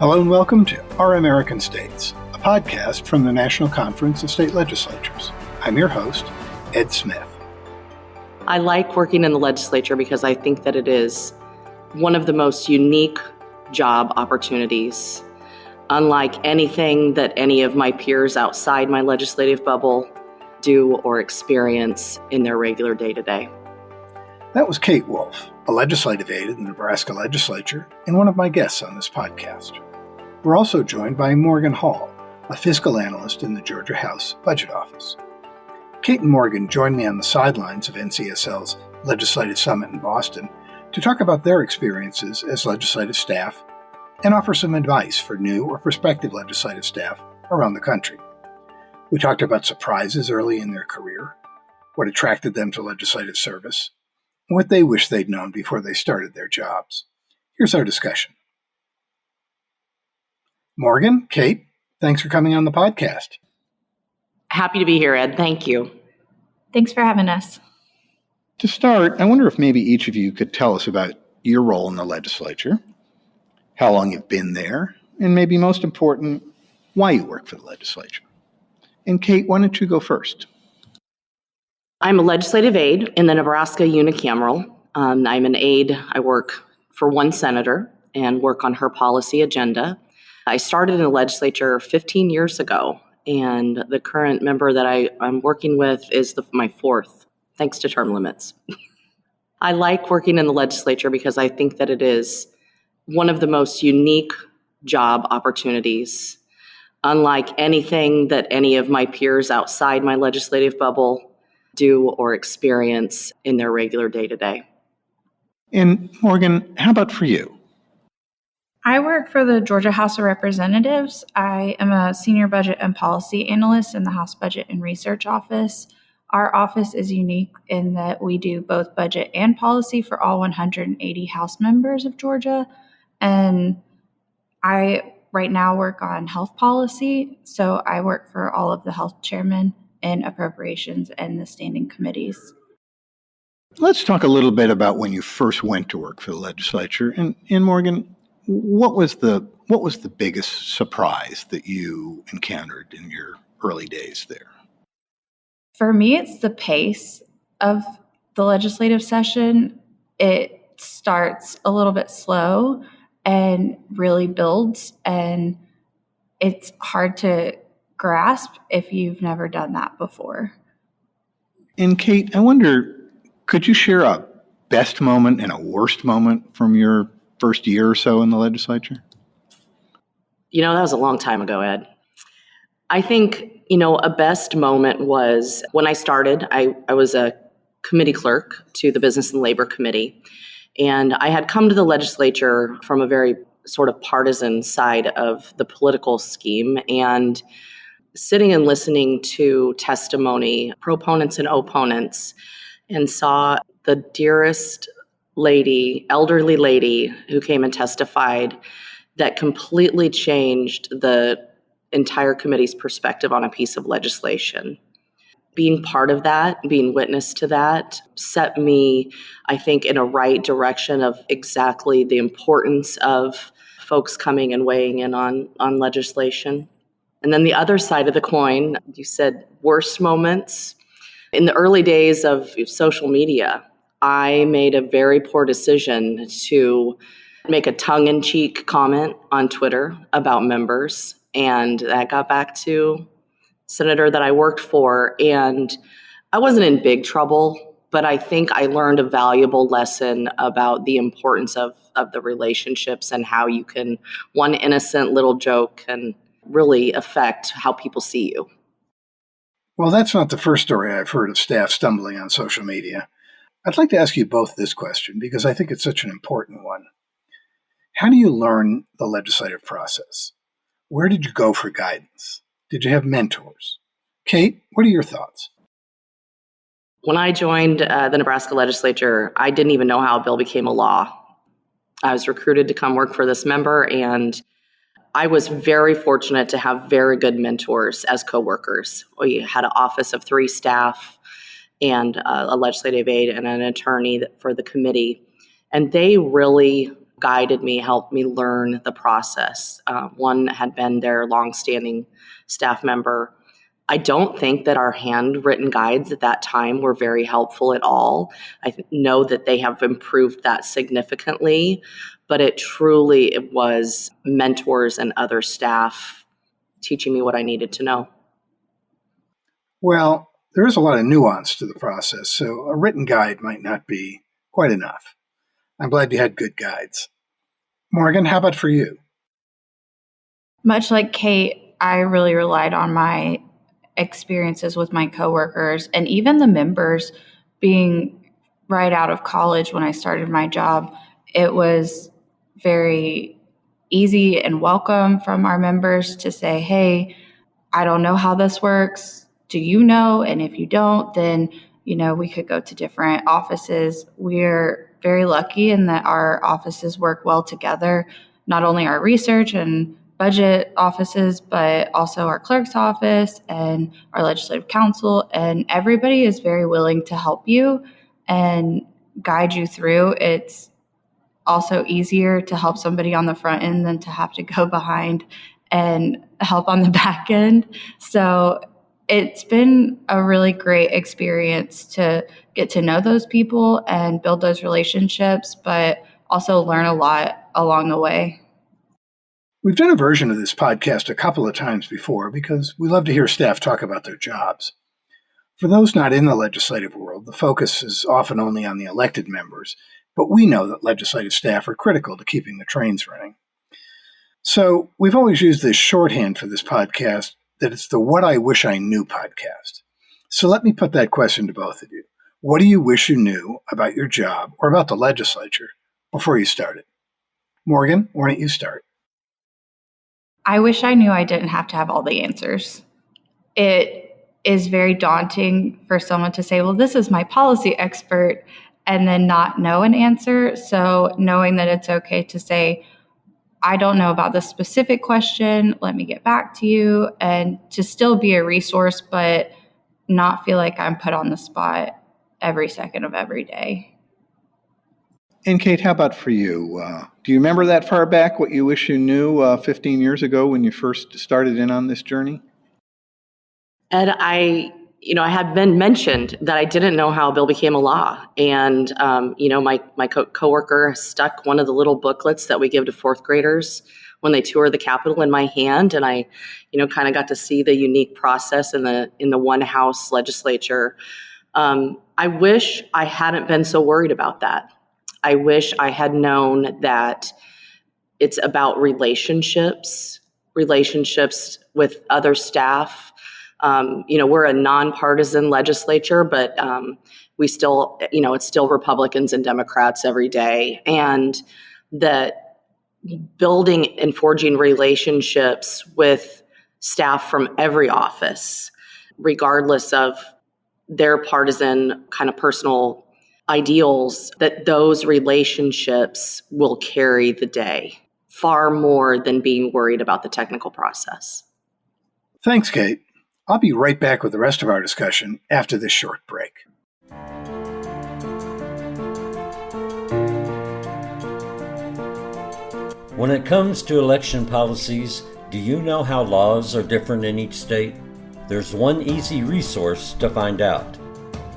Hello and welcome to Our American States, a podcast from the National Conference of State Legislatures. I'm your host, Ed Smith. I like working in the legislature because I think that it is one of the most unique job opportunities. Unlike anything that any of my peers outside my legislative bubble do or experience in their regular day-to-day. That was Kate Wolf, a legislative aide in the Nebraska Legislature and one of my guests on this podcast. We're also joined by Morgan Hall, a fiscal analyst in the Georgia House Budget Office. Kate and Morgan joined me on the sidelines of NCSL's Legislative Summit in Boston to talk about their experiences as legislative staff and offer some advice for new or prospective legislative staff around the country. We talked about surprises early in their career, what attracted them to legislative service, and what they wish they'd known before they started their jobs. Here's our discussion. Morgan, Kate, thanks for coming on the podcast. Happy to be here, Ed. Thank you. Thanks for having us. To start, I wonder if maybe each of you could tell us about your role in the legislature, how long you've been there, and maybe most important, why you work for the legislature. And Kate, why don't you go first? I'm a legislative aide in the Nebraska unicameral. I'm an aide. I work for one senator and work on her policy agenda. I started in the legislature 15 years ago, and the current member that I'm working with is my fourth, thanks to term limits. I like working in the legislature because I think that it is one of the most unique job opportunities. Unlike anything that any of my peers outside my legislative bubble do or experience in their regular day-to-day. And Morgan, how about for you? I work for the Georgia House of Representatives. I am a senior budget and policy analyst in the House Budget and Research Office. Our office is unique in that we do both budget and policy for all 180 House members of Georgia. And I right now work on health policy, so I work for all of the health chairmen in appropriations and the standing committees. Let's talk a little bit about when you first went to work for the legislature. And Morgan, what was the biggest surprise that you encountered in your early days there? For me, it's the pace of the legislative session. It starts a little bit slow and really builds, and it's hard to grasp if you've never done that before. And Kate, I wonder, could you share a best moment and a worst moment from your first year or so in the legislature? That was a long time ago, Ed. I think, a best moment was when I started. I was a committee clerk to the Business and Labor Committee, and I had come to the legislature from a very sort of partisan side of the political scheme, and sitting and listening to testimony, proponents and opponents, and saw the dearest lady, elderly lady who came and testified that completely changed the entire committee's perspective on a piece of legislation. Being part of that, being witness to that, set me, I think, in a right direction of exactly the importance of folks coming and weighing in on legislation. And then the other side of the coin, you said worst moments. In the early days of social media, I made a very poor decision to make a tongue-in-cheek comment on Twitter about members, and that got back to senator that I worked for, and I wasn't in big trouble, but I think I learned a valuable lesson about the importance of the relationships and how you can, one innocent little joke can really affect how people see you. Well, that's not the first story I've heard of staff stumbling on social media. I'd like to ask you both this question because I think it's such an important one. How do you learn the legislative process? Where did you go for guidance? Did you have mentors? Kate, what are your thoughts? When I joined the Nebraska Legislature, I didn't even know how a bill became a law. I was recruited to come work for this member, and I was very fortunate to have very good mentors as coworkers. We had an office of 3 staff and a legislative aide and an attorney for the committee. And they really guided me, helped me learn the process. One had been their longstanding staff member. I don't think that our handwritten guides at that time were very helpful at all. I know that they have improved that significantly, but it was mentors and other staff teaching me what I needed to know. Well, there is a lot of nuance to the process, so a written guide might not be quite enough. I'm glad you had good guides. Morgan, how about for you? Much like Kate, I really relied on my experiences with my coworkers and even the members. Being right out of college when I started my job, it was very easy and welcome from our members to say, hey, I don't know how this works. Do you know? And if you don't, then, we could go to different offices. We're very lucky in that our offices work well together, not only our research and budget offices, but also our clerk's office and our legislative council. And everybody is very willing to help you and guide you through. It's also easier to help somebody on the front end than to have to go behind and help on the back end. So it's been a really great experience to get to know those people and build those relationships, but also learn a lot along the way. We've done a version of this podcast a couple of times before because we love to hear staff talk about their jobs. For those not in the legislative world, the focus is often only on the elected members, but we know that legislative staff are critical to keeping the trains running. So we've always used this shorthand for this podcast that it's the What I Wish I Knew podcast. So let me put that question to both of you. What do you wish you knew about your job or about the legislature before you started? Morgan, why don't you start? I wish I knew I didn't have to have all the answers. It is very daunting for someone to say, well, this is my policy expert, and then not know an answer. So knowing that it's okay to say, I don't know about this specific question, let me get back to you, and to still be a resource, but not feel like I'm put on the spot every second of every day. And Kate, how about for you? Do you remember that far back, what you wish you knew 15 years ago when you first started in on this journey? Ed, I had been mentioned that I didn't know how a bill became a law. And, my coworker stuck one of the little booklets that we give to fourth graders when they tour the Capitol in my hand. And I, kind of got to see the unique process in the one house legislature. I wish I hadn't been so worried about that. I wish I had known that it's about relationships with other staff. We're a nonpartisan legislature, but we still, it's still Republicans and Democrats every day. And that building and forging relationships with staff from every office, regardless of their partisan kind of personal ideals, that those relationships will carry the day far more than being worried about the technical process. Thanks, Kate. I'll be right back with the rest of our discussion after this short break. When it comes to election policies, do you know how laws are different in each state? There's one easy resource to find out.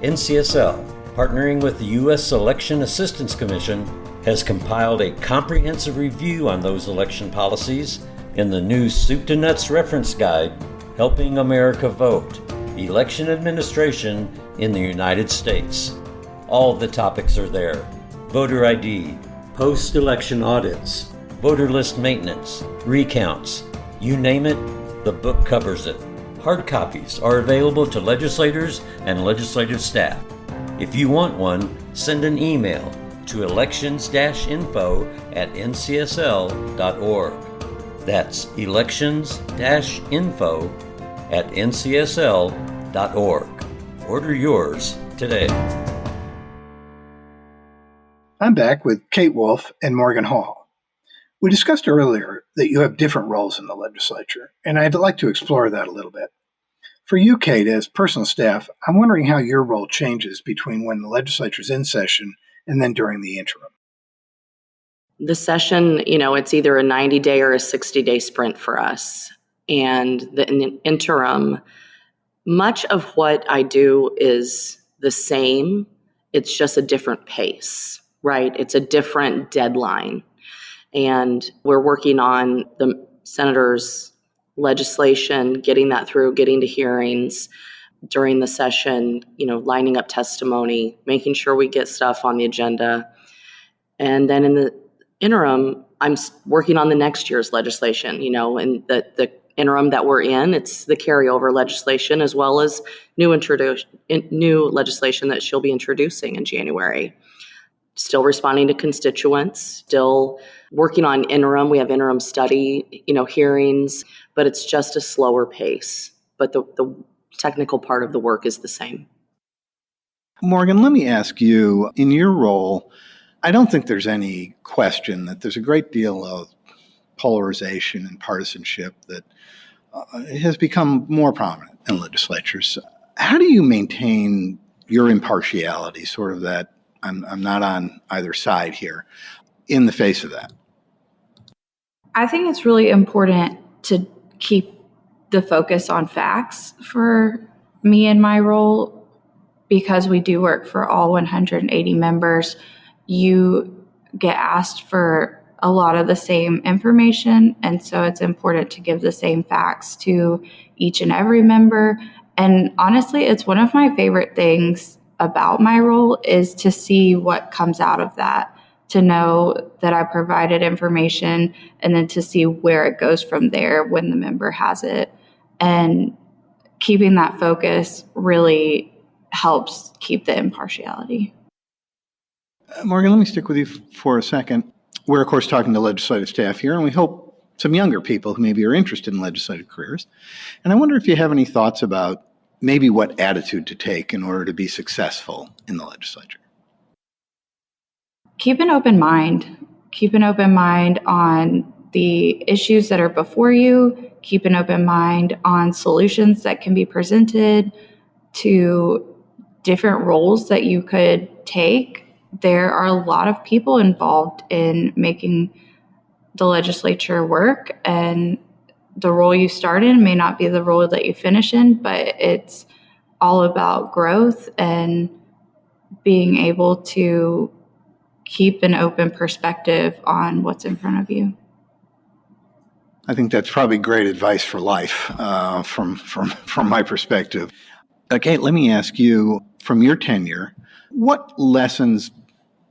NCSL, partnering with the U.S. Election Assistance Commission, has compiled a comprehensive review on those election policies in the new Soup to Nuts reference guide, Helping America Vote, Election Administration in the United States. All the topics are there. Voter ID, post-election audits, voter list maintenance, recounts, you name it, the book covers it. Hard copies are available to legislators and legislative staff. If you want one, send an email to elections-info@ncsl.org. That's elections-info@ncsl.org. Order yours today. I'm back with Kate Wolf and Morgan Hall. We discussed earlier that you have different roles in the legislature, and I'd like to explore that a little bit. For you, Kate, as personal staff, I'm wondering how your role changes between when the legislature's in session and then during the interim. The session, it's either a 90-day or a 60-day sprint for us. And in the interim, much of what I do is the same. It's just a different pace, right? It's a different deadline. And we're working on the senator's legislation, getting that through, getting to hearings during the session, lining up testimony, making sure we get stuff on the agenda. And then in the interim, I'm working on the next year's legislation, and the interim that we're in, it's the carryover legislation as well as new legislation that she'll be introducing in January. Still responding to constituents, still working on interim. We have interim study, hearings, but it's just a slower pace. But the technical part of the work is the same. Morgan, let me ask you, in your role, I don't think there's any question that there's a great deal of polarization and partisanship that has become more prominent in legislatures. How do you maintain your impartiality, sort of that I'm not on either side here, in the face of that? I think it's really important to keep the focus on facts for me and my role, because we do work for all 180 members. You get asked for a lot of the same information, and so it's important to give the same facts to each and every member. And honestly, it's one of my favorite things about my role is to see what comes out of that, to know that I provided information, and then to see where it goes from there when the member has it. And keeping that focus really helps keep the impartiality. Morgan, let me stick with you for a second. We're, of course, talking to legislative staff here, and we hope some younger people who maybe are interested in legislative careers. And I wonder if you have any thoughts about maybe what attitude to take in order to be successful in the legislature. Keep an open mind. Keep an open mind on the issues that are before you. Keep an open mind on solutions that can be presented to different roles that you could take. There are a lot of people involved in making the legislature work, and the role you start in may not be the role that you finish in, but it's all about growth and being able to keep an open perspective on what's in front of you. I think that's probably great advice for life from my perspective. Okay, let me ask you, from your tenure, what lessons,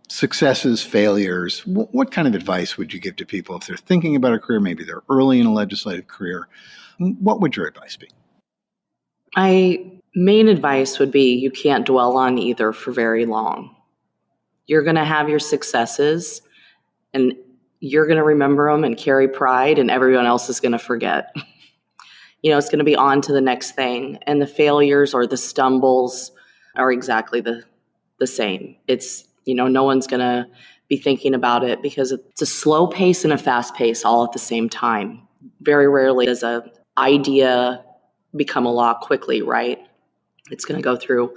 successes, failures, what kind of advice would you give to people if they're thinking about a career, maybe they're early in a legislative career? What would your advice be? My main advice would be you can't dwell on either for very long. You're going to have your successes, and you're going to remember them and carry pride, and everyone else is going to forget. It's going to be on to the next thing. And the failures or the stumbles are exactly the same. It's, no one's going to be thinking about it because it's a slow pace and a fast pace all at the same time. Very rarely does an idea become a law quickly, right? It's going to go through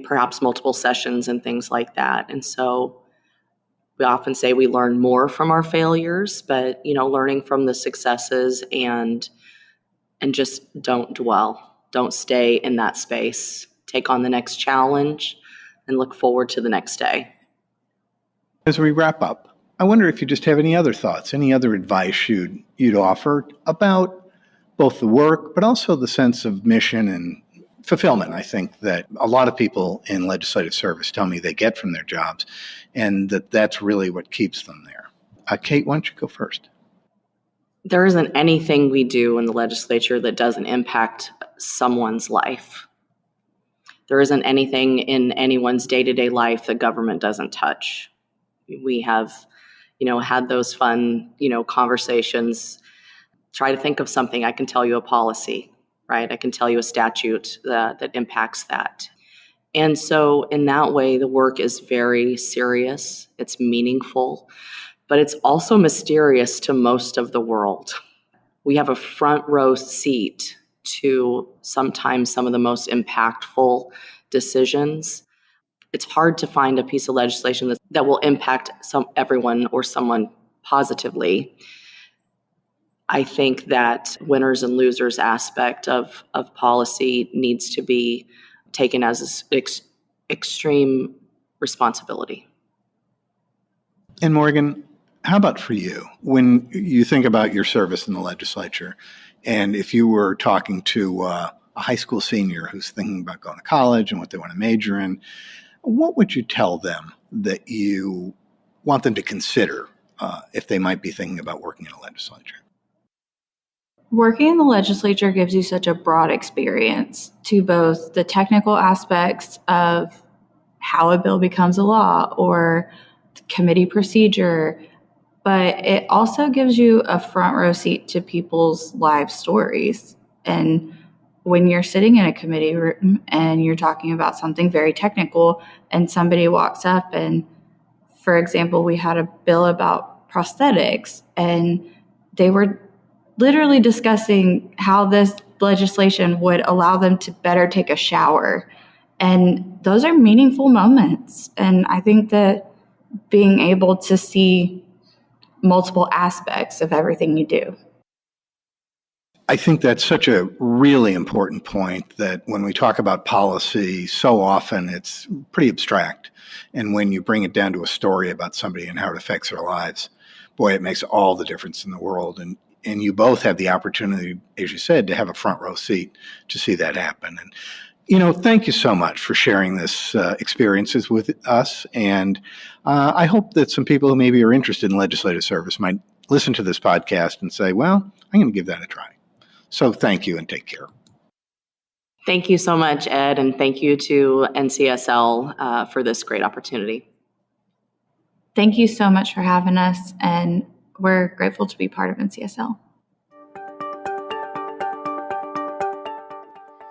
perhaps multiple sessions and things like that. And so we often say we learn more from our failures, but, learning from the successes and just don't dwell. Don't stay in that space. Take on the next challenge and look forward to the next day. As we wrap up, I wonder if you just have any other thoughts, any other advice you'd offer about both the work, but also the sense of mission and fulfillment, I think, that a lot of people in legislative service tell me they get from their jobs, and that's really what keeps them there. Kate, why don't you go first? There isn't anything we do in the legislature that doesn't impact someone's life. There isn't anything in anyone's day-to-day life that government doesn't touch. We have, had those fun, conversations. Try to think of something. I can tell you a policy, right? I can tell you a statute that impacts that. And so in that way, the work is very serious. It's meaningful, but it's also mysterious to most of the world. We have a front row seat to sometimes some of the most impactful decisions. it's hard to find a piece of legislation that will impact everyone or someone positively. I think that winners and losers aspect of policy needs to be taken as extreme responsibility. And Morgan, how about for you? When you think about your service in the legislature, and if you were talking to a high school senior who's thinking about going to college and what they want to major in, what would you tell them that you want them to consider if they might be thinking about working in a legislature? Working in the legislature gives you such a broad experience to both the technical aspects of how a bill becomes a law or committee procedure, but it also gives you a front row seat to people's life stories. And when you're sitting in a committee room and you're talking about something very technical and somebody walks up and, for example, we had a bill about prosthetics and they were literally discussing how this legislation would allow them to better take a shower. And those are meaningful moments. And I think that being able to see multiple aspects of everything you do. I think that's such a really important point, that when we talk about policy, so often it's pretty abstract. And when you bring it down to a story about somebody and how it affects their lives, boy, it makes all the difference in the world. And you both have the opportunity, as you said, to have a front row seat to see that happen. And, thank you so much for sharing this experiences with us. And I hope that some people who maybe are interested in legislative service might listen to this podcast and say, well, I'm going to give that a try. So thank you and take care. Thank you so much, Ed, and thank you to NCSL for this great opportunity. Thank you so much for having us, and we're grateful to be part of NCSL.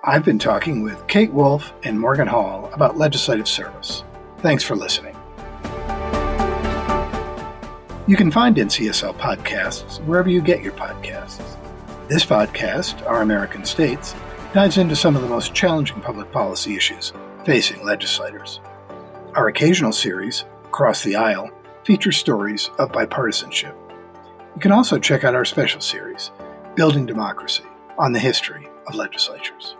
I've been talking with Kate Wolf and Morgan Hall about legislative service. Thanks for listening. You can find NCSL podcasts wherever you get your podcasts. This podcast, Our American States, dives into some of the most challenging public policy issues facing legislators. Our occasional series, Across the Aisle, features stories of bipartisanship. You can also check out our special series, Building Democracy, on the history of legislatures.